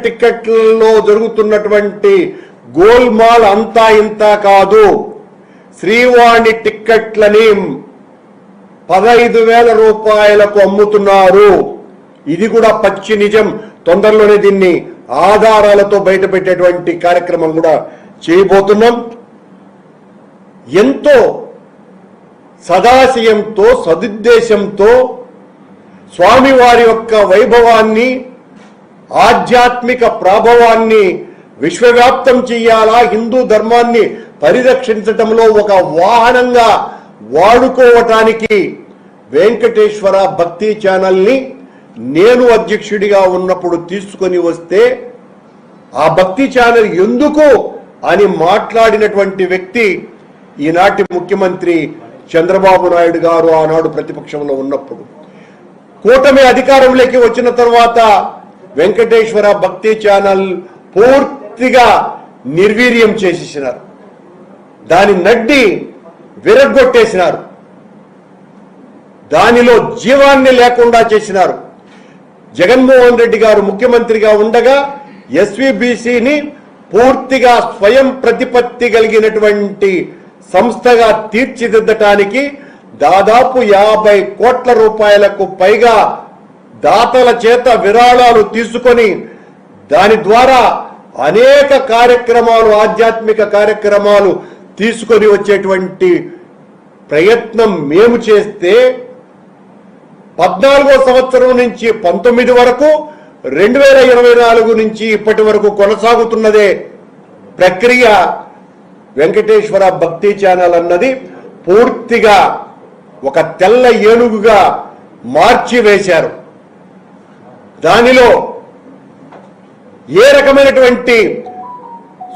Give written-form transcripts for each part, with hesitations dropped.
టిక్కెట్లలో జరుగుతున్నటువంటి గోల్మాల్ అంతా ఇంత కాదు. శ్రీవాణి టిక్కెట్లని 15,000 రూపాయలకు అమ్ముతున్నారు. ఇది కూడా పచ్చి నిజం. తొందరలోనే దీన్ని ఆధారాలతో బయటపెట్టేటువంటి కార్యక్రమం కూడా చేయబోతున్నాం. ఎంతో సదాశయంతో సదుద్దేశంతో స్వామివారి యొక్క వైభవాన్ని ఆధ్యాత్మిక ప్రభావాన్ని విశ్వవ్యాప్తం చేయాలా, హిందూ ధర్మాన్ని పరిరక్షించటంలో ఒక వాహనంగా వాడుకోవటానికి వెంకటేశ్వర భక్తి ఛానల్ని నేను అధ్యక్షుడిగా ఉన్నప్పుడు తీసుకొని వస్తే ఆ భక్తి ఛానల్ ఎందుకు అని మాట్లాడినటువంటి వ్యక్తి ఈనాటి ముఖ్యమంత్రి చంద్రబాబు నాయుడు గారు ఆనాడు ప్రతిపక్షంలో ఉన్నప్పుడు. కూటమి అధికారంలోకి వచ్చిన తర్వాత వెంకటేశ్వర భక్తి ఛానల్ పూర్తిగా నిర్వీర్యం చేసేసినారు. దాని నడ్డి విరగ్గొట్టేసినారు. దానిలో జీవాన్ని లేకుండా చేసినారు. జగన్మోహన్ రెడ్డి గారు ముఖ్యమంత్రిగా ఉండగా ఎస్వీబీసీని పూర్తిగా స్వయం ప్రతిపత్తి కలిగినటువంటి సంస్థగా తీర్చిదిద్దటానికి దాదాపు 50 కోట్ల రూపాయలకు పైగా దాతల చేత విరాళాలు తీసుకొని దాని ద్వారా అనేక కార్యక్రమాలు, ఆధ్యాత్మిక కార్యక్రమాలు తీసుకొని వచ్చేటువంటి ప్రయత్నం మేము చేస్తే 14వ సంవత్సరం నుంచి 19 వరకు 2024 నుంచి ఇప్పటి వరకు కొనసాగుతున్నదే ప్రక్రియ. వెంకటేశ్వర భక్తి ఛానల్ అన్నది పూర్తిగా ఒక తెల్ల ఏనుగుగా మార్చివేశారు. దానిలో ఏ రకమైనటువంటి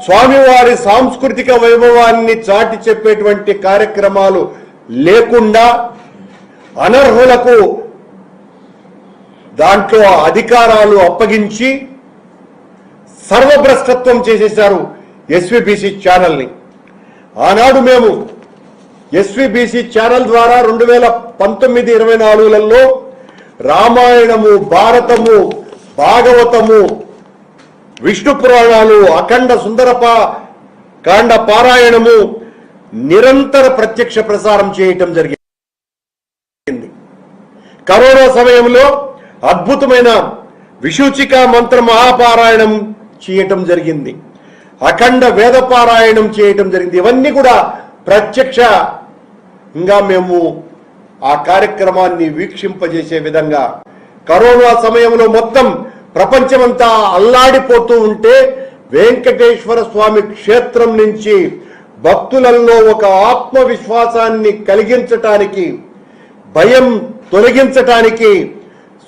స్వామివారి సాంస్కృతిక వైభవాన్ని చాటి చెప్పేటువంటి కార్యక్రమాలు లేకుండా అనర్హులకు దాంట్లో అధికారాలు అప్పగించి సర్వభ్రష్టత్వం చేసేశారు ఎస్వీబీసీ ఛానల్ని. ఆనాడు మేము ఎస్వీబీసీ ఛానల్ ద్వారా 2019-24లలో రామాయణము, భారతము, భాగవతము, విష్ణు పురాణాలు, అఖండ సుందరకాండ పారాయణము నిరంతర ప్రత్యక్ష ప్రసారం చేయటం జరిగింది. కరోనా సమయంలో అద్భుతమైన విశూచిక మంత్ర మహాపారాయణం చేయటం జరిగింది. అఖండ వేద పారాయణం చేయటం జరిగింది. ఇవన్నీ కూడా ప్రత్యక్షంగా మేము ఆ కార్యక్రమాన్ని వీక్షింపజేసే విధంగా కరోనా సమయంలో మొత్తం ప్రపంచమంతా అల్లాడిపోతూ ఉంటే వెంకటేశ్వర స్వామి క్షేత్రం నుంచి భక్తులలో ఒక ఆత్మవిశ్వాసాన్ని కలిగించటానికి, భయం తొలగించటానికి,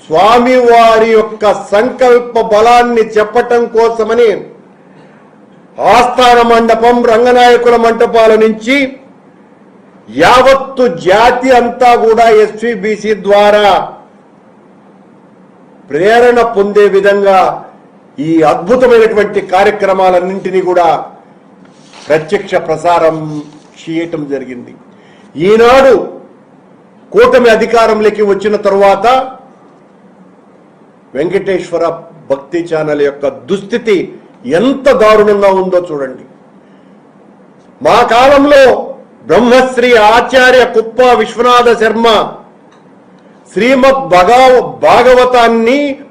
స్వామివారి యొక్క సంకల్ప బలాన్ని చెప్పటం కోసమని ఆస్థాన మండపం, రంగనాయకుల మంటపాల నుంచి యావత్తు జాతి అంతా కూడా ఎస్వీబీసీ ద్వారా ప్రేరణ పొందే విధంగా ఈ అద్భుతమైనటువంటి కార్యక్రమాలన్నింటినీ కూడా ప్రత్యక్ష ప్రసారం చేయటం జరిగింది. ఈనాడు కూటమి అధికారంలోకి వచ్చిన తరువాత వెంకటేశ్వర భక్తి ఛానల్ యొక్క దుస్థితి ఎంత దారుణంగా ఉందో చూడండి. మా కాలంలో బ్రహ్మశ్రీ ఆచార్య కుప్ప విశ్వనాథ శర్మ శ్రీమద్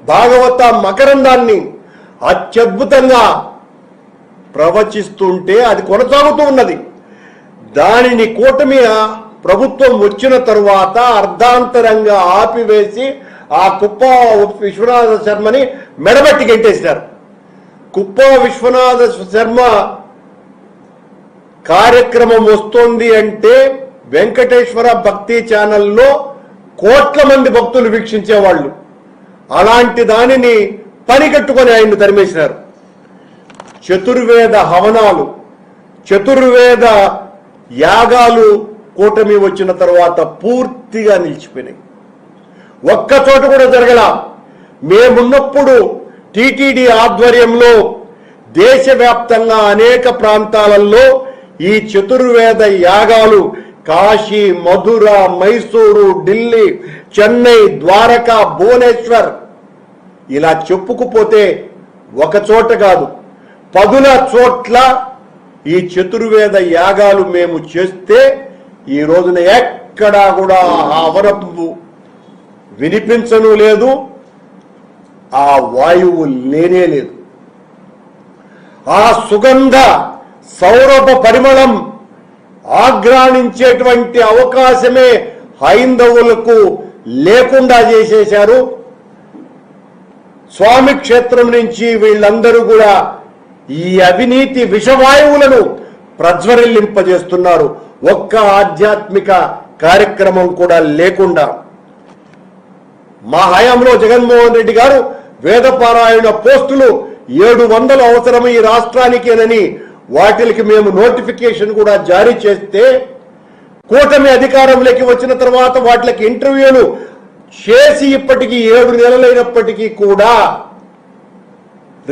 భాగవత మకరందాన్ని అత్యద్భుతంగా ప్రవచిస్తుంటే అది కొనసాగుతూ ఉన్నది. దానిని కూటమి ప్రభుత్వం వచ్చిన తరువాత అర్ధాంతరంగా ఆపివేసి ఆ కుప్ప విశ్వనాథ శర్మని మెడబెట్టి గెంటేసినారు. కుప్ప విశ్వనాథ శర్మ కార్యక్రమం వస్తోంది అంటే వెంకటేశ్వర భక్తి ఛానల్లో కోట్ల మంది భక్తులు వీక్షించేవాళ్ళు. అలాంటి దానిని పనికట్టుకొని ఆయన్ని తరిమేసినారు. చతుర్వేద హవనాలు, చతుర్వేద యాగాలు కూటమి వచ్చిన తర్వాత పూర్తిగా నిలిచిపోయినాయి. ఒక్క చోట కూడా జరగల. మేమున్నప్పుడు టీటీడీ ఆధ్వర్యంలో దేశవ్యాప్తంగా అనేక ప్రాంతాలలో ఈ చతుర్వేద యాగాలు కాశీ, మధుర, మైసూరు, ఢిల్లీ, చెన్నై, ద్వారకా, భువనేశ్వర్ ఇలా చెప్పుకుపోతే ఒక చోట కాదు, పదుల చోట్ల ఈ చతుర్వేద యాగాలు మేము చేస్తే ఈ రోజున ఎక్కడా కూడా ఆ అవరపు వినిపించను లేదు, ఆ వాయువు లేనే లేదు. ఆ సుగంధ సౌరభ పరిమళం ఆగ్రాణించేటువంటి అవకాశమే హైందవులకు లేకుండా చేసేశారు. స్వామి క్షేత్రం నుంచి వీళ్ళందరూ కూడా ఈ అవినీతి విషవాయువులను ప్రజ్వరిల్లింపజేస్తున్నారు. ఒక్క ఆధ్యాత్మిక కార్యక్రమం కూడా లేకుండా. మా హయాంలో జగన్మోహన్ రెడ్డి గారు వేదపారాయణ పోస్టులు 700 అవసరం ఈ రాష్ట్రానికేనని వాటికి మేము నోటిఫికేషన్ కూడా జారీ చేస్తే, కూటమి అధికారంలోకి వచ్చిన తర్వాత వాటికి ఇంటర్వ్యూలు చేసి ఇప్పటికీ 7 నెలలైనప్పటికీ కూడా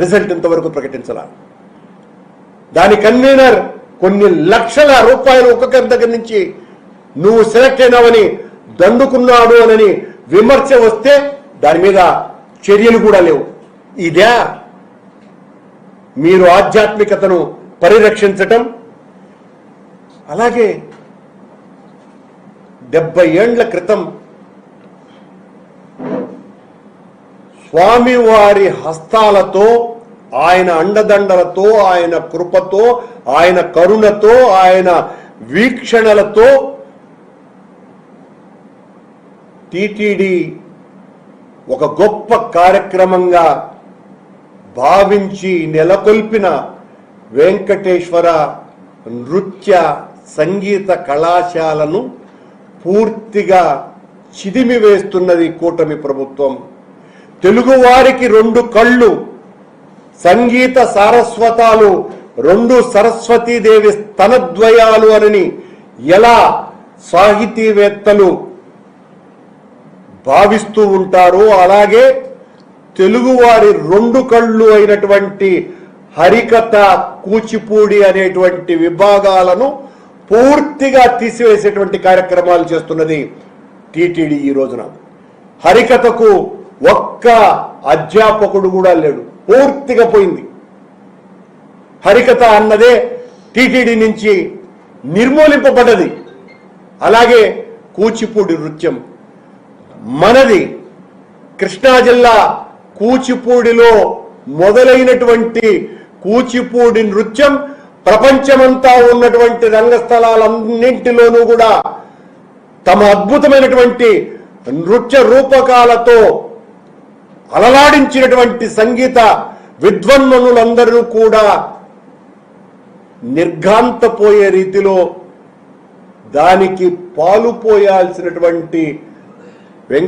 రిజల్ట్ ఇంతవరకు ప్రకటించాల. దాని కన్వీనర్ కొన్ని లక్షల రూపాయలు ఒక్కొక్కరి దగ్గర నుంచి నువ్వు సెలెక్ట్ అయినావని దండుకున్నాడు అని విమర్శ వస్తే దాని మీద చర్యలు కూడా లేవు. ఇదే మీరు ఆధ్యాత్మికతను పరిరక్షించటం? అలాగే 70 ఏండ్ల క్రితం స్వామివారి హస్తాలతో, ఆయన అండదండలతో, ఆయన కృపతో, ఆయన కరుణతో, ఆయన వీక్షణలతో టిటిడి ఒక గొప్ప కార్యక్రమంగా భావించి నెలకొల్పిన వెంకటేశ్వర నృత్య సంగీత కళాశాలను పూర్తిగా చిదిమివేస్తున్నది కూటమి ప్రభుత్వం. తెలుగువారికి 2 కళ్ళు, సంగీత సారస్వతాలు 2 సరస్వతీదేవి స్తనద్వయాలు అని ఎలా సాహితీవేత్తలు భావిస్తూ ఉంటారో, అలాగే తెలుగువారి 2 కళ్ళు అయినటువంటి హరికథ, కూచిపూడి అనేటువంటి విభాగాలను పూర్తిగా తీసివేసేటువంటి కార్యక్రమాలు చేస్తున్నది టిటిడి. ఈ రోజున హరికథకు ఒక్క అధ్యాపకుడు కూడా లేడు, పూర్తిగా పోయింది. హరికథ అన్నదే టిటిడి నుంచి నిర్మూలింపబడ్డది. అలాగే కూచిపూడి నృత్యం మనది కృష్ణా జిల్లా కూచిపూడిలో మొదలైనటువంటి కూచిపూడి నృత్యం ప్రపంచమంతా ఉన్నటువంటి రంగస్థలాలన్నింటిలోనూ కూడా తమ అద్భుతమైనటువంటి నృత్య రూపకాలతో అలలాడించినటువంటి సంగీత విద్వన్మనులందరూ కూడా నిర్ఘాంతపోయే రీతిలో దానికి పాలుపోయాల్సినటువంటి